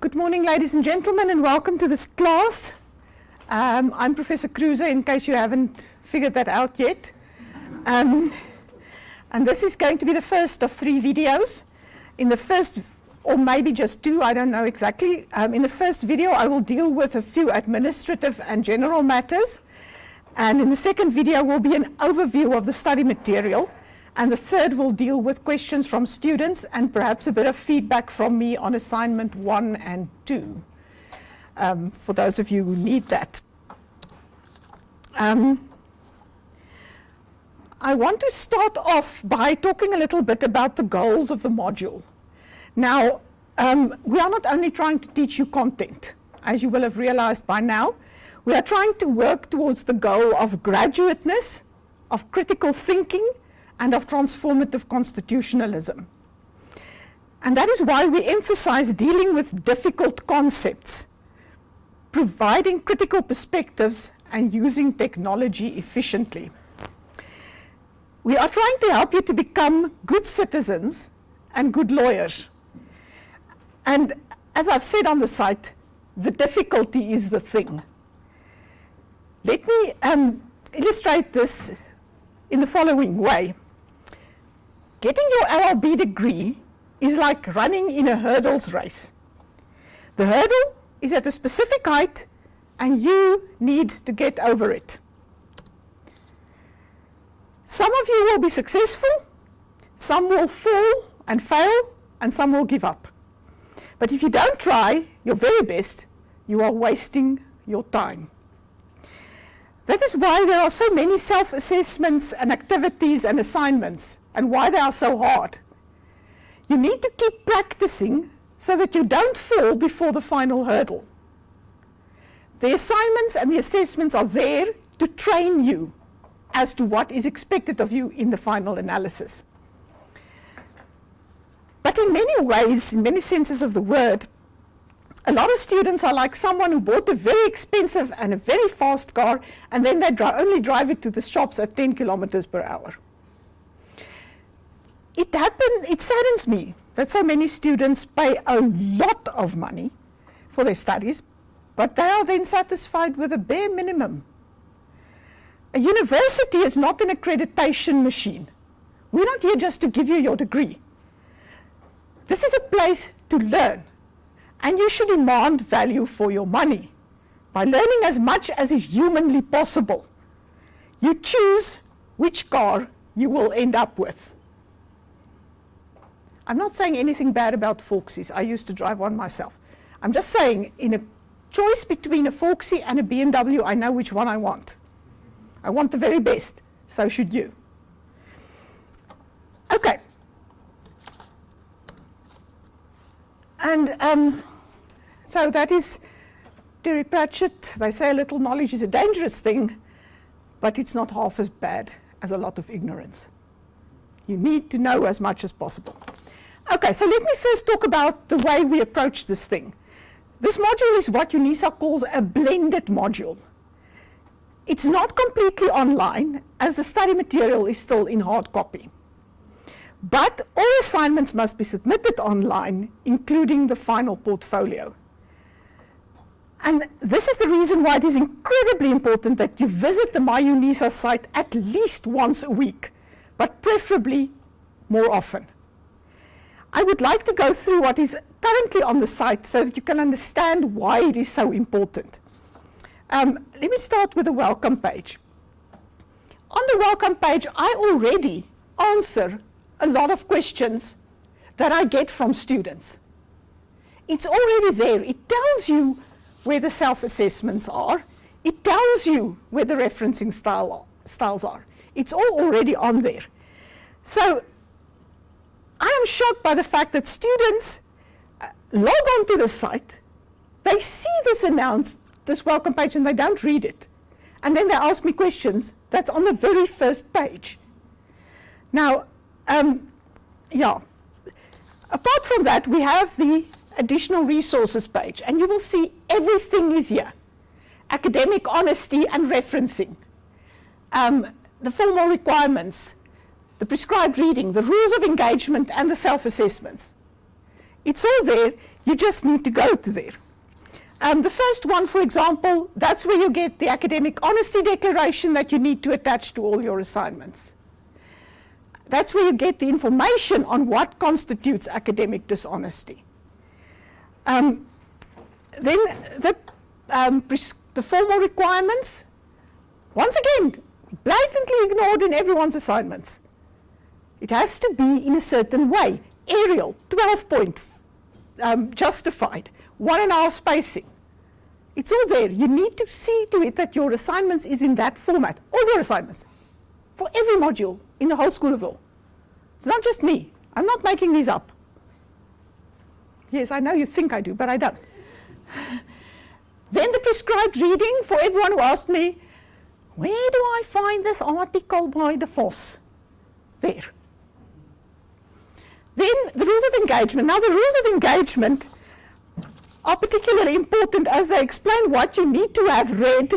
Good morning, ladies and gentlemen, and welcome to this class. I'm Professor Crosby, in case you haven't figured that out yet. And this is going to be the first of 3 videos. In the first, or maybe just 2, I don't know exactly. In the first video, I will deal with a few administrative and general matters. And in the second video will be an overview of the study material. And the third will deal with questions from students and perhaps a bit of feedback from me on assignment 1 and 2, for those of you who need that. I want to start off by talking a little bit about the goals of the module. Now, we are not only trying to teach you content, as you will have realized by now. We are trying to work towards the goal of graduateness, of critical thinking, and of transformative constitutionalism. And that is why we emphasize dealing with difficult concepts, providing critical perspectives, and using technology efficiently. We are trying to help you to become good citizens and good lawyers. And as I've said on the site, the difficulty is the thing. Let me illustrate this in the following way. Getting your LLB degree is like running in a hurdles race. The hurdle is at a specific height and you need to get over it. Some of you will be successful, some will fall and fail, and some will give up. But if you don't try your very best, you are wasting your time. That is why there are so many self-assessments and activities and assignments, and why they are so hard. You need to keep practicing so that you don't fall before the final hurdle. The assignments and the assessments are there to train you as to what is expected of you in the final analysis. But in many ways, in many senses of the word, a lot of students are like someone who bought a very expensive and a very fast car, and then they only drive it to the shops at 10 kilometers per hour. It saddens me that so many students pay a lot of money for their studies, but they are then satisfied with a bare minimum. A university is not an accreditation machine. We're not here just to give you your degree. This is a place to learn, and you should demand value for your money by learning as much as is humanly possible. You choose which car you will end up with. I'm not saying anything bad about Volksies. I used to drive one myself. I'm just saying, in a choice between a Volksie and a BMW, I know which one I want. I want the very best. So should you. Okay. And so that is Terry Pratchett. They say a little knowledge is a dangerous thing, but it's not half as bad as a lot of ignorance. You need to know as much as possible. Okay, so let me first talk about the way we approach this thing. This module is what UNISA calls a blended module. It's not completely online, as the study material is still in hard copy. But all assignments must be submitted online, including the final portfolio. And this is the reason why it is incredibly important that you visit the MyUNISA site at least once a week, but preferably more often. I would like to go through what is currently on the site so that you can understand why it is so important. Let me start with the welcome page. On the welcome page, I already answer a lot of questions that I get from students. It's already there. It tells you where the self-assessments are. It tells you where the referencing styles are. It's all already on there. So I am shocked by the fact that students log on to the site, they see this announced, this welcome page, and they don't read it. And then they ask me questions that's on the very first page. Now, yeah, apart from that, we have the additional resources page, and you will see everything is here. Academic honesty and referencing, the formal requirements, the prescribed reading, the rules of engagement, and the self-assessments. It's all there. You just need to go to there. The first one, for example, that's where you get the academic honesty declaration that you need to attach to all your assignments. That's where you get the information on what constitutes academic dishonesty. Then the formal requirements, once again, blatantly ignored in everyone's assignments. It has to be in a certain way. Arial, 12-point, justified, 1.5 spacing. It's all there. You need to see to it that your assignments is in that format. All your assignments, for every module in the whole School of Law. It's not just me. I'm not making these up. Yes, I know you think I do, but I don't. Then the prescribed reading, for everyone who asked me, where do I find this article by the Vos? There. Then the rules of engagement. Now the rules of engagement are particularly important as they explain what you need to have read,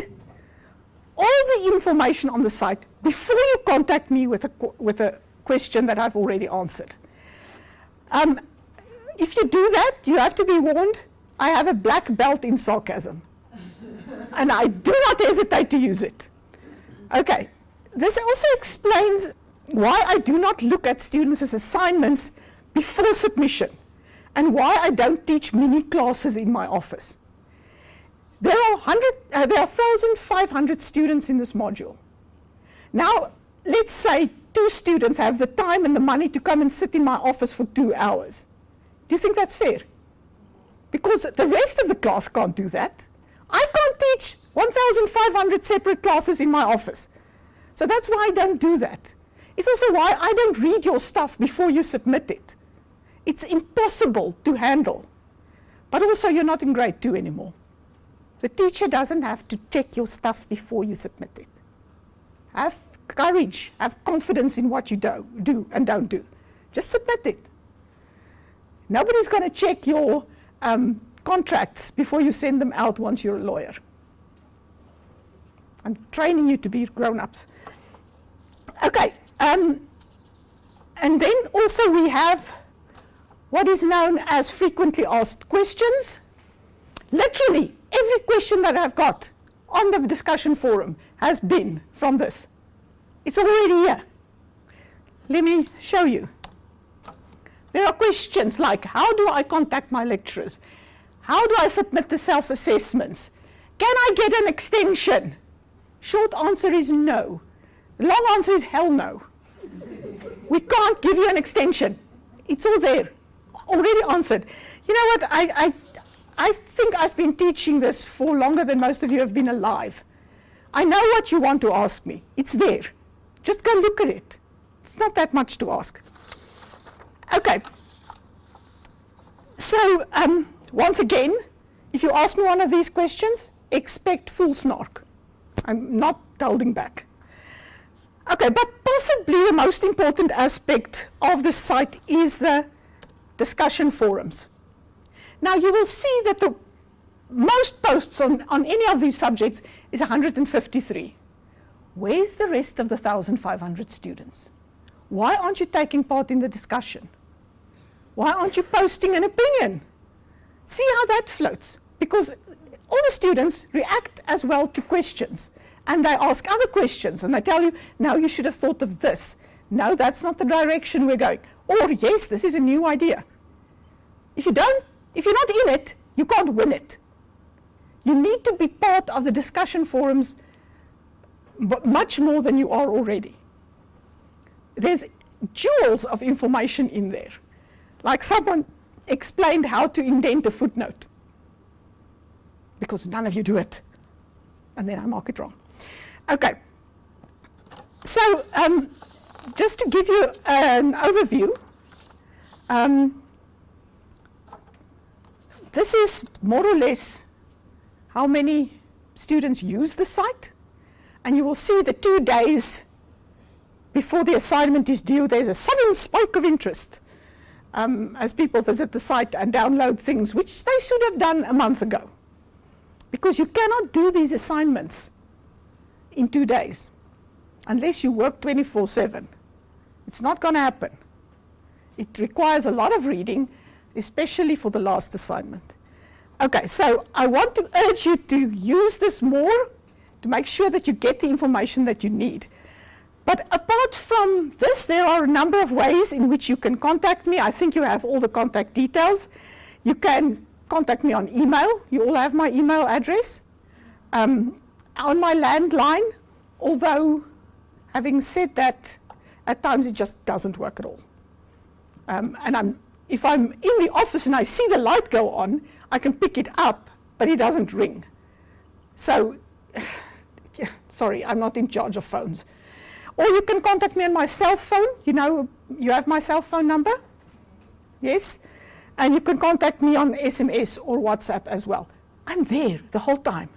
all the information on the site, before you contact me with a question that I've already answered. If you do that, you have to be warned, I have a black belt in sarcasm. And I do not hesitate to use it. Okay, this also explains why I do not look at students' assignments before submission, and why I don't teach mini classes in my office. There are 1,500 students in this module. Now, let's say 2 students have the time and the money to come and sit in my office for 2 hours. Do you think that's fair? Because the rest of the class can't do that. I can't teach 1,500 separate classes in my office. So that's why I don't do that. It's also why I don't read your stuff before you submit it. It's impossible to handle. But also you're not in grade 2 anymore. The teacher doesn't have to check your stuff before you submit it. Have courage, have confidence in what you do and don't do. Just submit it. Nobody's going to check your contracts before you send them out once you're a lawyer. I'm training you to be grown-ups. Okay, and then also we have what is known as frequently asked questions. Literally, every question that I've got on the discussion forum has been from this. It's already here. Let me show you. There are questions like, how do I contact my lecturers? How do I submit the self-assessments? Can I get an extension? Short answer is no. The long answer is hell no. We can't give you an extension. It's all there, already answered. You know what, I think I've been teaching this for longer than most of you have been alive. I know what you want to ask me. It's there. Just go look at it. It's not that much to ask. Okay. So, once again, if you ask me one of these questions, expect full snark. I'm not holding back. Okay, but possibly the most important aspect of the site is the discussion forums. Now, you will see that the most posts on any of these subjects is 153. Where's the rest of the 1,500 students? Why aren't you taking part in the discussion? Why aren't you posting an opinion? See how that floats. Because all the students react as well to questions. And they ask other questions. And they tell you, no, you should have thought of this. No, that's not the direction we're going. Or, yes, this is a new idea. If you're not in it, you can't win it. You need to be part of the discussion forums but much more than you are already. There's jewels of information in there. Like someone explained how to indent a footnote. Because none of you do it. And then I mark it wrong. Okay. So, just to give you an overview, this is more or less how many students use the site. And you will see the 2 days before the assignment is due, there's a sudden spike of interest as people visit the site and download things, which they should have done a month ago. Because you cannot do these assignments in 2 days unless you work 24/7. It's not going to happen. It requires a lot of reading. especially for the last assignment. Okay, so I want to urge you to use this more to make sure that you get the information that you need. But apart from this, there are a number of ways in which you can contact me. I think you have all the contact details. You can contact me on email. You all have my email address. On my landline, although having said that, at times it just doesn't work at all. If I'm in the office and I see the light go on, I can pick it up, but it doesn't ring. So, yeah, sorry, I'm not in charge of phones. Or you can contact me on my cell phone. You know, you have my cell phone number? Yes? And you can contact me on SMS or WhatsApp as well. I'm there the whole time.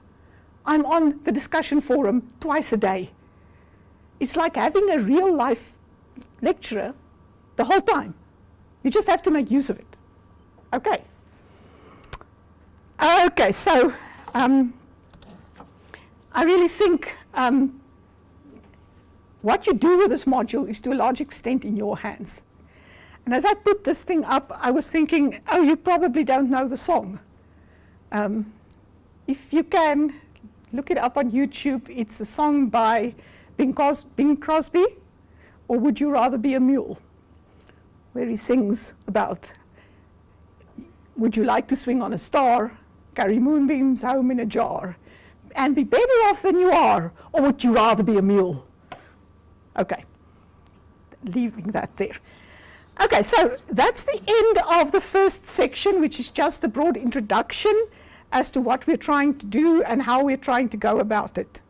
I'm on the discussion forum twice a day. It's like having a real life lecturer the whole time. You just have to make use of it. Okay. Okay, so I really think what you do with this module is to a large extent in your hands. And as I put this thing up, I was thinking, oh, you probably don't know the song. If you can, look it up on YouTube. It's a song by Bing Crosby, or Would You Rather Be a Mule, where he sings about, would you like to swing on a star, carry moonbeams home in a jar, and be better off than you are, or would you rather be a mule? Okay, leaving that there. Okay, so that's the end of the first section, which is just a broad introduction as to what we're trying to do and how we're trying to go about it.